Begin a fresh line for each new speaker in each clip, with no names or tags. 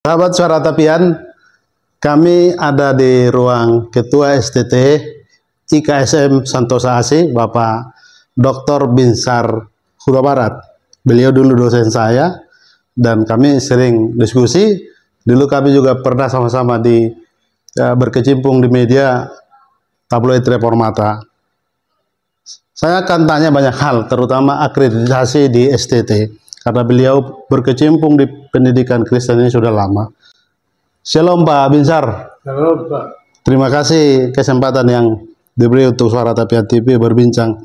Sahabat Suara Tapian, kami ada di ruang Ketua STT IKSM Santosa AC, Bapak Dr. Binsar Huta Barat. Beliau dulu dosen saya, dan kami sering diskusi. Dulu kami juga pernah sama-sama berkecimpung di media tabloid Reformata. Saya akan tanya banyak hal, terutama akreditasi di STT. Karena beliau berkecimpung di pendidikan Kristen ini sudah lama. Shalom Pak Binsar.
Shalom Pak.
Terima kasih kesempatan yang diberi untuk Suara Tapian TV berbincang.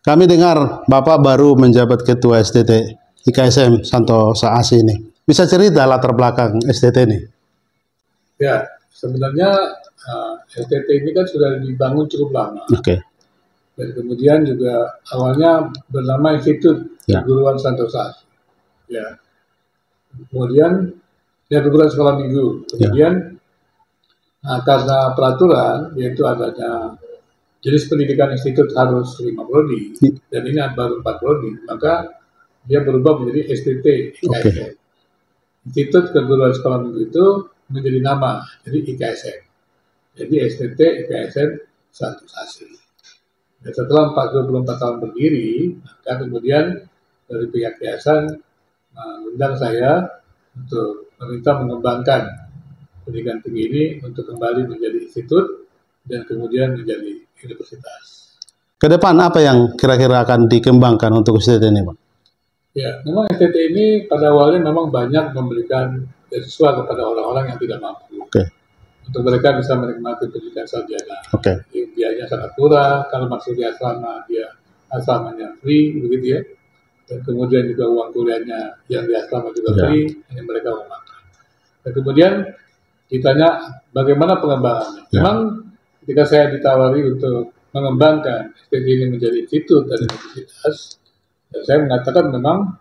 Kami dengar Bapak baru menjabat Ketua STT IKSM Santosa AC ini. Bisa cerita latar belakang STT ini?
Ya, sebenarnya STT ini kan sudah dibangun cukup lama.
Oke.
Dan kemudian juga awalnya bernama Institut Keguruan Santosa. Ya. Kemudian perguruan sekolah minggu. Kemudian karena peraturan, yaitu adanya jenis pendidikan institut harus 5 prodi, dan ini baru 4 prodi, maka dia berubah menjadi STT IKSM. Institut Keguruan Sekolah Minggu itu menjadi nama, jadi IKSM. Jadi STT IKSM Santosa. Dan setelah 24 tahun berdiri, maka kemudian dari pihak yayasan mengundang saya untuk meminta mengembangkan pendidikan tinggi ini untuk kembali menjadi institut dan kemudian menjadi universitas.
Ke depan apa yang kira-kira akan dikembangkan untuk STT ini, Pak?
Ya, memang STT ini pada awalnya memang banyak memberikan beasiswa kepada orang-orang yang tidak mampu. Untuk mereka bisa menikmati pendidikan sarjana. Biayanya sangat murah, kalau masuk di asrama, asramanya free, begitu ya. Dan kemudian juga uang kuliahnya yang di asrama juga free, hanya mereka mau makan. Dan kemudian ditanya bagaimana pengembangannya. Memang ketika saya ditawari untuk mengembangkan STT ini menjadi institut dan universitas, saya mengatakan memang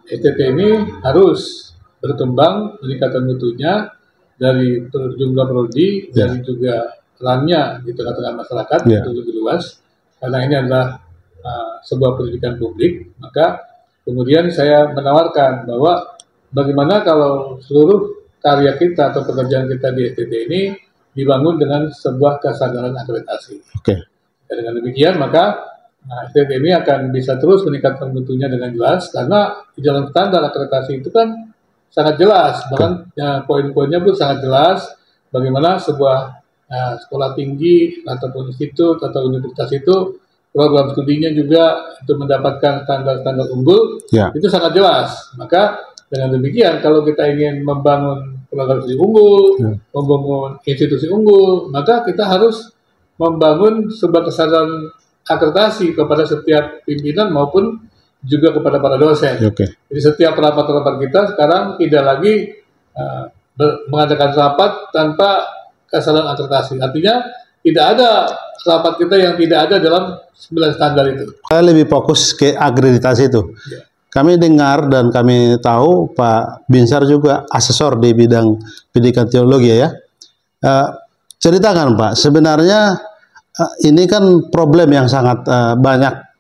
STT ini harus berkembang, meningkatkan mutunya, dari jumlah prodi, dari juga perannya di tengah-tengah masyarakat untuk lebih luas, karena ini adalah sebuah pendidikan publik. Maka kemudian saya menawarkan bahwa bagaimana kalau seluruh karya kita atau pekerjaan kita di STT ini dibangun dengan sebuah kesadaran akreditasi. Dan dengan demikian maka STT ini akan bisa terus meningkatkan mutunya dengan jelas, karena di dalam standar akreditasi itu kan sangat jelas, bahkan poin-poinnya pun sangat jelas bagaimana sebuah sekolah tinggi ataupun institut atau universitas itu program studinya juga itu mendapatkan standar-standar unggul, itu sangat jelas. Maka dengan demikian kalau kita ingin membangun program studi unggul, membangun institusi unggul, maka kita harus membangun sebuah kesadaran akreditasi kepada setiap pimpinan maupun juga kepada para dosen. Jadi setiap rapat-rapat kita sekarang tidak lagi mengadakan rapat tanpa kesalahan akreditasi. Artinya tidak ada rapat kita yang tidak ada dalam 9 standar itu.
Saya lebih fokus ke akreditasi itu. Kami dengar dan kami tahu Pak Binsar juga asesor di bidang pendidikan teologi ya. Ceritakan Pak, sebenarnya ini kan problem yang sangat banyak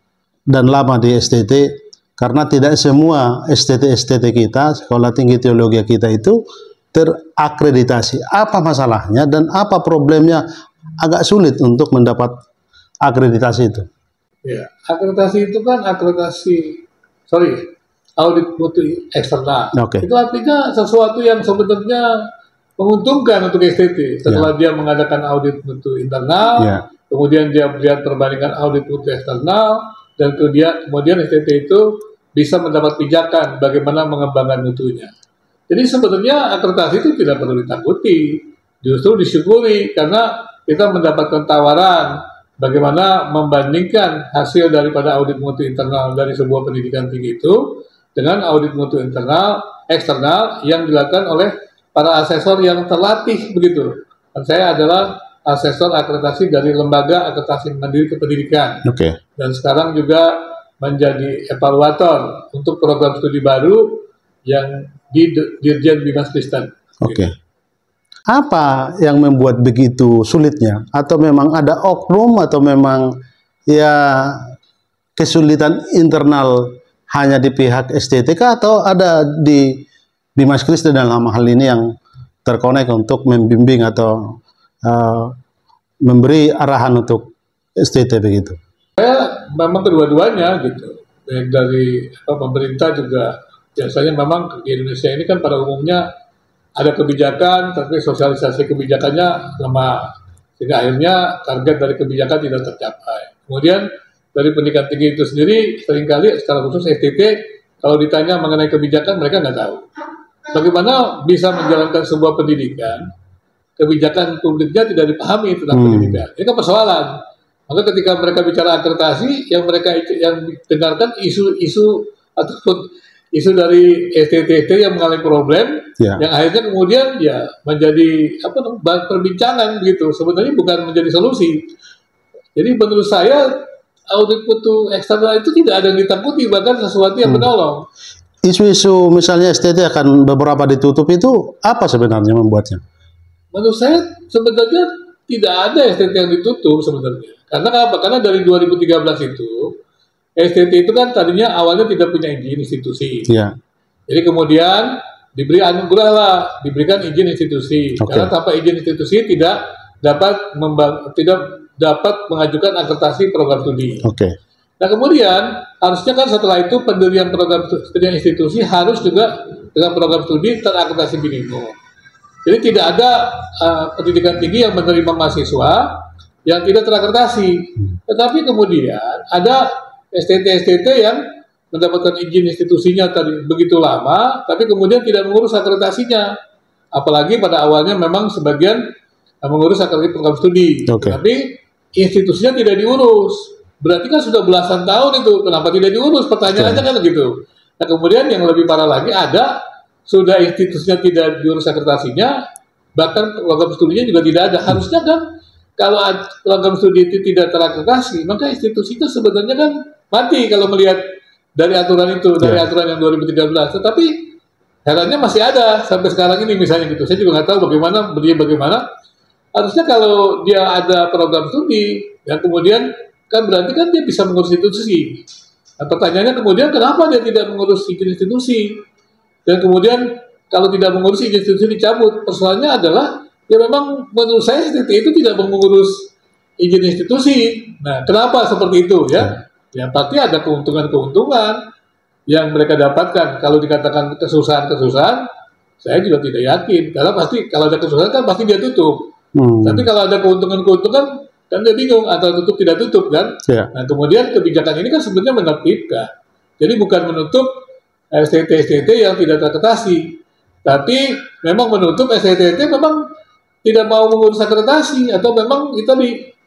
dan lama di STT, karena tidak semua STT kita, sekolah tinggi teologi kita itu terakreditasi. Apa masalahnya dan apa problemnya agak sulit untuk mendapat akreditasi itu?
Ya, akreditasi itu kan audit mutu eksternal. Itu artinya sesuatu yang sebenarnya menguntungkan untuk STT. Setelah dia mengadakan audit mutu internal, kemudian dia melihat perbandingan audit mutu eksternal, dan kemudian STT itu bisa mendapat pijakan bagaimana mengembangkan mutunya. Jadi sebenarnya akreditasi itu tidak perlu ditakuti, justru disyukuri, karena kita mendapatkan tawaran bagaimana membandingkan hasil daripada audit mutu internal dari sebuah pendidikan tinggi itu dengan audit mutu eksternal yang dilakukan oleh para asesor yang terlatih begitu. Dan saya adalah asesor akreditasi dari Lembaga Akreditasi Mandiri Kependidikan. Dan sekarang juga menjadi evaluator untuk program studi baru yang di Dirjen Bimas Kristen.
Apa yang membuat begitu sulitnya? Atau memang ada oknum, atau memang ya kesulitan internal hanya di pihak STTK, atau ada di Bimas Kristen dalam hal ini yang terkonek untuk membimbing atau memberi arahan untuk STT begitu?
Saya memang kedua-duanya gitu. Baik dari pemerintah juga biasanya memang di Indonesia ini kan pada umumnya ada kebijakan, tapi sosialisasi kebijakannya lemah. Sehingga akhirnya target dari kebijakan tidak tercapai. Kemudian dari pendidikan tinggi itu sendiri seringkali secara khusus STT kalau ditanya mengenai kebijakan mereka nggak tahu. Bagaimana bisa menjalankan sebuah pendidikan, kebijakan publiknya tidak dipahami tentang pendidikan. Ini kan persoalan. Maka ketika mereka bicara akreditasi, yang mereka yang dengarkan isu-isu ataupun isu dari STT yang mengalami problem, yang akhirnya kemudian ya menjadi perbincangan gitu. Sebenarnya bukan menjadi solusi. Jadi menurut saya audit mutu eksternal itu tidak ada yang ditakuti, bahkan sesuatu yang menolong.
Isu-isu misalnya STT akan beberapa ditutup itu apa sebenarnya membuatnya?
Menurut saya sebenarnya tidak ada STT yang ditutup sebenarnya. Karena apa? Karena dari 2013 itu STT itu kan tadinya awalnya tidak punya izin institusi. Jadi kemudian diberikan izin institusi. Karena tanpa izin institusi tidak dapat mengajukan akreditasi program studi. Nah kemudian harusnya kan setelah itu pendirian program studi institusi harus juga dengan program studi terakreditasi minimum. Jadi tidak ada pendidikan tinggi yang menerima mahasiswa yang tidak terakreditasi. Tetapi kemudian ada STT yang mendapatkan izin institusinya tadi begitu lama, tapi kemudian tidak mengurus akreditasinya. Apalagi pada awalnya memang sebagian mengurus akreditasi program studi, tapi institusinya tidak diurus. Berarti kan sudah belasan tahun itu, kenapa tidak diurus? Pertanyaannya kan gitu. Nah kemudian yang lebih parah lagi ada sudah institusinya tidak diurus akreditasinya, bahkan program studinya juga tidak ada. Harusnya kan kalau program studi itu tidak terakreditasi, maka institusi itu sebenarnya kan mati kalau melihat dari aturan itu, dari aturan yang 2013. Tetapi herannya masih ada sampai sekarang ini misalnya gitu. Saya juga nggak tahu bagaimana. Harusnya kalau dia ada program studi, yang kemudian kan berarti kan dia bisa mengurus institusi. Nah, pertanyaannya kemudian kenapa dia tidak mengurus izin institusi? Dan kemudian kalau tidak mengurus izin institusi dicabut. Persoalannya adalah ya memang menurut saya STT itu tidak mengurus izin institusi. Nah, kenapa seperti itu ya? Ya pasti ada keuntungan-keuntungan yang mereka dapatkan. Kalau dikatakan kesusahan-kesusahan, saya juga tidak yakin. Karena pasti kalau ada kesusahan kan pasti dia tutup. Tapi kalau ada keuntungan-keuntungan kan dia bingung antara tutup tidak tutup kan. Nah kemudian kebijakan ini kan sebenarnya menertibkan. Jadi bukan menutup STT yang tidak terakreditasi, tapi memang menutup STT memang tidak mau mengurus akreditasi, atau memang itu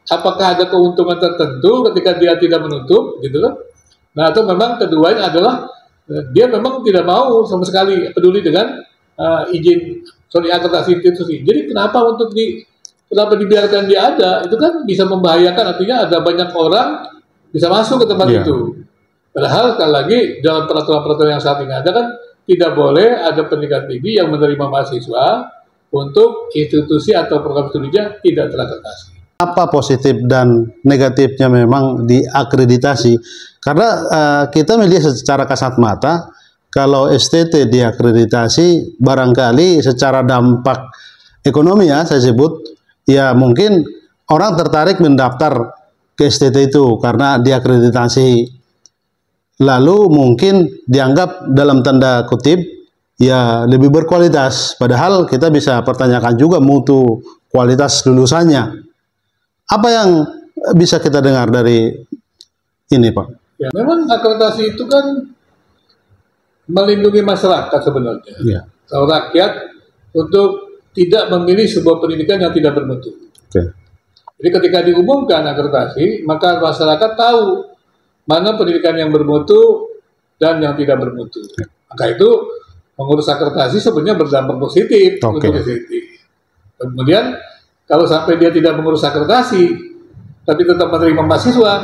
apakah ada keuntungan tertentu ketika dia tidak menutup gitu kan. Nah atau memang keduanya adalah dia memang tidak mau sama sekali peduli dengan akreditasi institusi. Jadi kenapa dibiarkan dia ada, itu kan bisa membahayakan, artinya ada banyak orang bisa masuk ke tempat itu. Padahal sekali lagi dalam peraturan-peraturan yang saat ini ada kan tidak boleh ada pendidikan tinggi yang menerima mahasiswa untuk institusi atau program studinya tidak terakreditasi.
Apa positif dan negatifnya memang diakreditasi? Karena kita melihat secara kasat mata kalau STT diakreditasi barangkali secara dampak ekonomi ya saya sebut, ya mungkin orang tertarik mendaftar ke STT itu karena diakreditasi. Lalu mungkin dianggap dalam tanda kutip ya lebih berkualitas. Padahal kita bisa pertanyakan juga mutu kualitas lulusannya. Apa yang bisa kita dengar dari ini Pak?
Ya memang akreditasi itu kan melindungi masyarakat sebenarnya. Kalau rakyat untuk tidak memilih sebuah pendidikan yang tidak bermutu. Jadi ketika diumumkan akreditasi, maka masyarakat tahu mana pendidikan yang bermutu dan yang tidak bermutu. Maka itu mengurus akreditasi sebenarnya berdampak positif untuk STT. Kemudian kalau sampai dia tidak mengurus akreditasi, tapi tetap menerima mahasiswa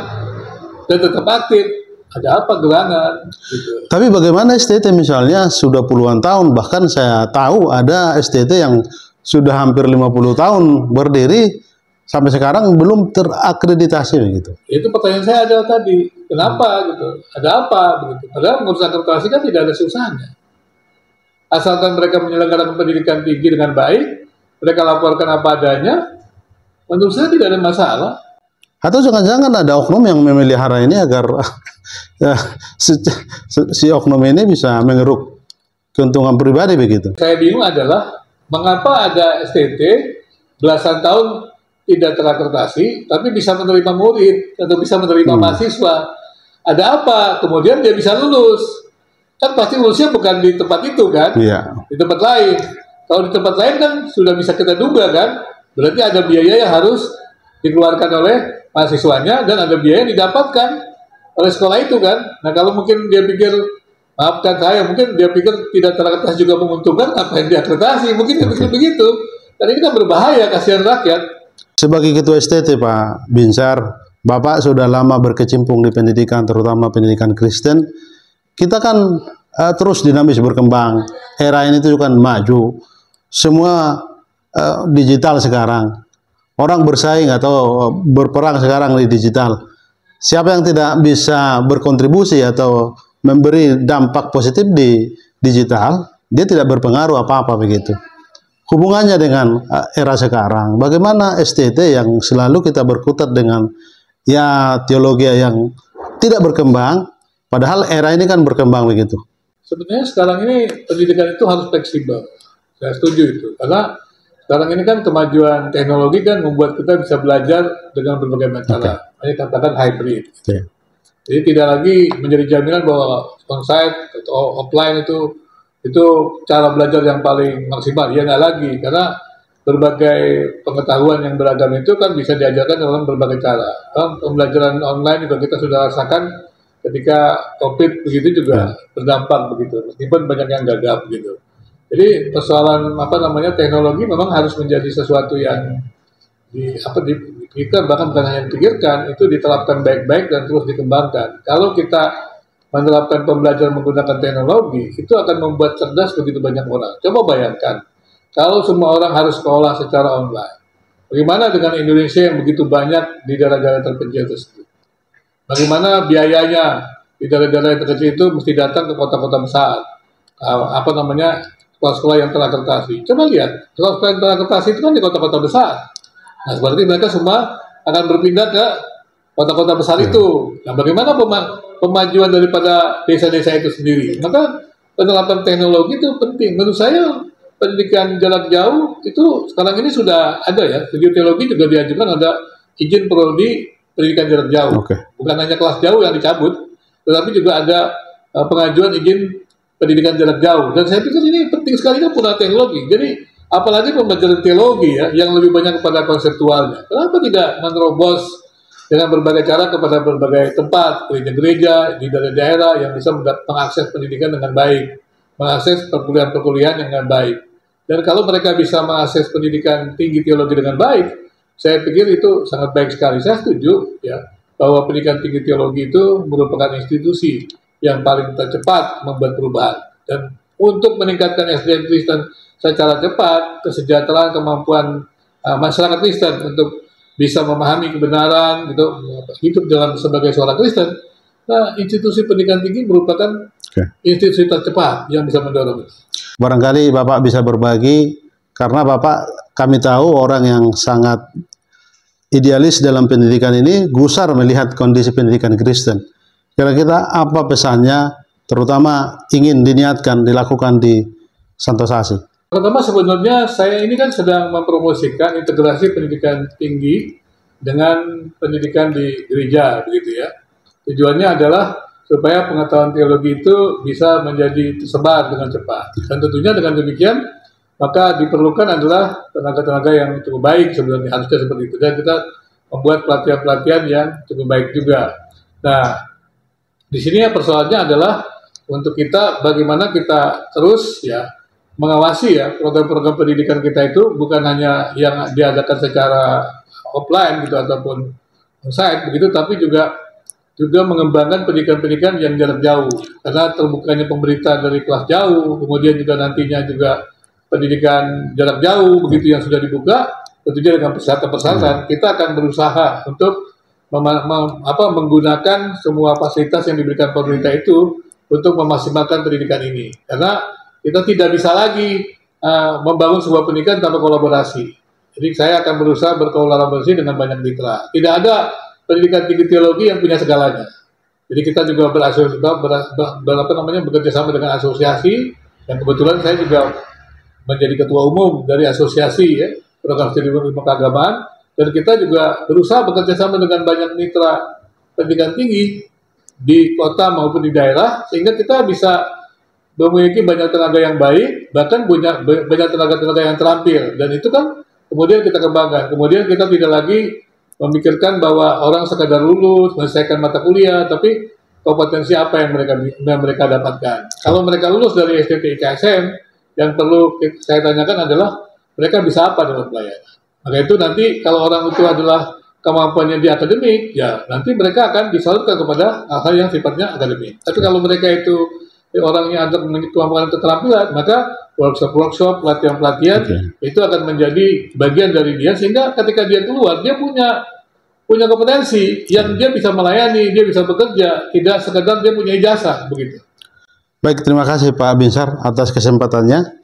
dan tetap aktif, ada apa gerangan? Gitu.
Tapi bagaimana STT misalnya sudah puluhan tahun, bahkan saya tahu ada STT yang sudah hampir 50 tahun berdiri, sampai sekarang belum terakreditasi begitu.
Itu pertanyaan saya adalah tadi, kenapa gitu? Ada apa begitu? Padahal mengurus akreditasi kan tidak ada susahnya. asalkan mereka menyelenggarakan pendidikan tinggi dengan baik, mereka laporkan apa adanya, menurut saya tidak ada masalah.
Atau jangan-jangan ada oknum yang memelihara ini agar si oknum ini bisa mengeruk keuntungan pribadi begitu.
Saya bingung adalah mengapa ada STT belasan tahun tidak terakreditasi, tapi bisa menerima murid atau bisa menerima mahasiswa. Ada apa? Kemudian dia bisa lulus. Kan pasti lulusnya bukan di tempat itu kan?
Iya.
Di tempat lain. Kalau di tempat lain kan sudah bisa kita duga kan? Berarti ada biaya yang harus dikeluarkan oleh mahasiswanya dan ada biaya yang didapatkan oleh sekolah itu kan. Nah kalau mungkin dia pikir, maafkan saya, mungkin dia pikir tidak terakreditasi juga menguntungkan, apa yang diakreditasi? Mungkin dia pikir begitu. Dan ini kan berbahaya, kasihan rakyat.
Sebagai Ketua STT Pak Binsar, Bapak sudah lama berkecimpung di pendidikan, terutama pendidikan Kristen. Kita kan terus dinamis berkembang. Era ini tuh kan maju. Semua digital sekarang. Orang bersaing atau berperang sekarang di digital. Siapa yang tidak bisa berkontribusi atau memberi dampak positif di digital, dia tidak berpengaruh apa-apa begitu. Hubungannya dengan era sekarang, bagaimana STT yang selalu kita berkutat dengan ya teologi yang tidak berkembang, padahal era ini kan berkembang begitu.
Sebenarnya sekarang ini pendidikan itu harus fleksibel. Saya setuju itu, karena sekarang ini kan kemajuan teknologi kan membuat kita bisa belajar dengan berbagai cara. Ini katakan hybrid. Jadi tidak lagi menjadi jaminan bahwa onsite atau offline itu cara belajar yang paling maksimal. Ya nggak lagi, karena berbagai pengetahuan yang beragam itu kan bisa diajarkan dalam berbagai cara. Pembelajaran online juga kita sudah rasakan ketika COVID begitu juga berdampak begitu, meskipun banyak yang gagal begitu. Jadi persoalan teknologi memang harus menjadi sesuatu yang kita bahkan bukan hanya dipikirkan, itu diterapkan baik-baik dan terus dikembangkan. Kalau kita menerapkan pembelajaran menggunakan teknologi, itu akan membuat cerdas begitu banyak orang. Coba bayangkan, kalau semua orang harus sekolah secara online, bagaimana dengan Indonesia yang begitu banyak di daerah-daerah terpencil tersebut? Bagaimana biayanya di daerah-daerah terkecil itu mesti datang ke kota-kota besar? Sekolah-sekolah yang terakreditasi. Coba lihat, sekolah-sekolah yang terakreditasi itu kan di kota-kota besar. Nah, berarti mereka semua akan berpindah ke kota-kota besar itu. Nah, bagaimana pemajuan daripada desa-desa itu sendiri? Maka penerapan teknologi itu penting. Menurut saya pendidikan jarak jauh itu sekarang ini sudah ada ya. Studi teologi juga diajukan ada izin prodi pendidikan jarak jauh. Bukan hanya kelas jauh yang dicabut, tetapi juga ada pengajuan izin pendidikan jarak jauh. Dan saya pikir ini penting sekali kan penggunaan teknologi. Jadi apalagi pembelajaran teologi ya yang lebih banyak kepada konseptualnya. Kenapa tidak menerobos dengan berbagai cara kepada berbagai tempat, gereja-gereja di daerah-daerah yang bisa mengakses pendidikan dengan baik, mengakses perkuliahan-perkuliahan dengan baik. Dan kalau mereka bisa mengakses pendidikan tinggi teologi dengan baik, saya pikir itu sangat baik sekali. Saya setuju ya bahwa pendidikan tinggi teologi itu merupakan institusi yang paling tercepat membuat perubahan. Dan untuk meningkatkan SDM Kristen secara cepat, kesejahteraan, kemampuan masyarakat Kristen untuk bisa memahami kebenaran, gitu, hidup dalam sebagai seorang Kristen, nah institusi pendidikan tinggi merupakan institusi tercepat yang bisa mendorong.
Barangkali Bapak bisa berbagi, karena Bapak kami tahu orang yang sangat idealis dalam pendidikan ini, gusar melihat kondisi pendidikan Kristen. Kira-kira apa pesannya, terutama ingin diniatkan dilakukan di Santosasi?
Pertama sebenarnya saya ini kan sedang mempromosikan integrasi pendidikan tinggi dengan pendidikan di gereja, begitu ya. Tujuannya adalah supaya pengetahuan teologi itu bisa menjadi tersebar dengan cepat. Dan tentunya dengan demikian, maka diperlukan adalah tenaga-tenaga yang cukup baik sebenarnya, harusnya seperti itu. Dan kita membuat pelatihan-pelatihan yang cukup baik juga. Nah, di sini persoalannya adalah untuk kita bagaimana kita terus ya mengawasi ya program-program pendidikan kita itu bukan hanya yang diadakan secara offline gitu ataupun onsite begitu, tapi juga mengembangkan pendidikan-pendidikan yang jarak jauh, karena terbukanya pemberitaan dari kelas jauh, kemudian juga nantinya juga pendidikan jarak jauh begitu yang sudah dibuka, tentunya dengan persyaratan-persyaratan kita akan berusaha untuk menggunakan semua fasilitas yang diberikan pemerintah itu untuk memaksimalkan pendidikan ini, karena kita tidak bisa lagi membangun sebuah pendidikan tanpa kolaborasi. Jadi saya akan berusaha berkolaborasi dengan banyak mitra. Tidak ada pendidikan tinggi teologi yang punya segalanya. Jadi kita juga bekerja sama dengan asosiasi, dan kebetulan saya juga menjadi ketua umum dari asosiasi ya, program studi ilmu keagamaan, dan kita juga berusaha bekerja sama dengan banyak mitra pendidikan tinggi di kota maupun di daerah, sehingga kita bisa memiliki banyak tenaga yang baik, bahkan punya banyak tenaga-tenaga yang terampil, dan itu kan kemudian kita kembangkan. Kemudian kita tidak lagi memikirkan bahwa orang sekadar lulus, menyelesaikan mata kuliah, tapi kompetensi apa yang mereka dapatkan. Kalau mereka lulus dari STT IKSM, yang perlu saya tanyakan adalah mereka bisa apa dalam pelayanan. Maka itu nanti kalau orang itu adalah kemampuannya di akademik, ya nanti mereka akan disalurkan kepada hal yang sifatnya akademik. Tapi kalau mereka itu orangnya ada kemampuan keterampilan, maka workshop, pelatihan-pelatihan itu akan menjadi bagian dari dia, sehingga ketika dia keluar dia punya kompetensi yang dia bisa melayani, dia bisa bekerja, tidak sekedar dia punya ijazah begitu.
Baik, terima kasih Pak Binsar atas kesempatannya.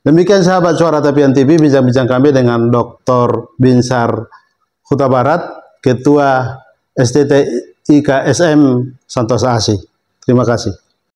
Demikian sahabat Suara Tapian TV, bincang-bincang kami dengan Dr. Binsar Huta Barat, Ketua STT IKSM Santosa ASI. Terima kasih.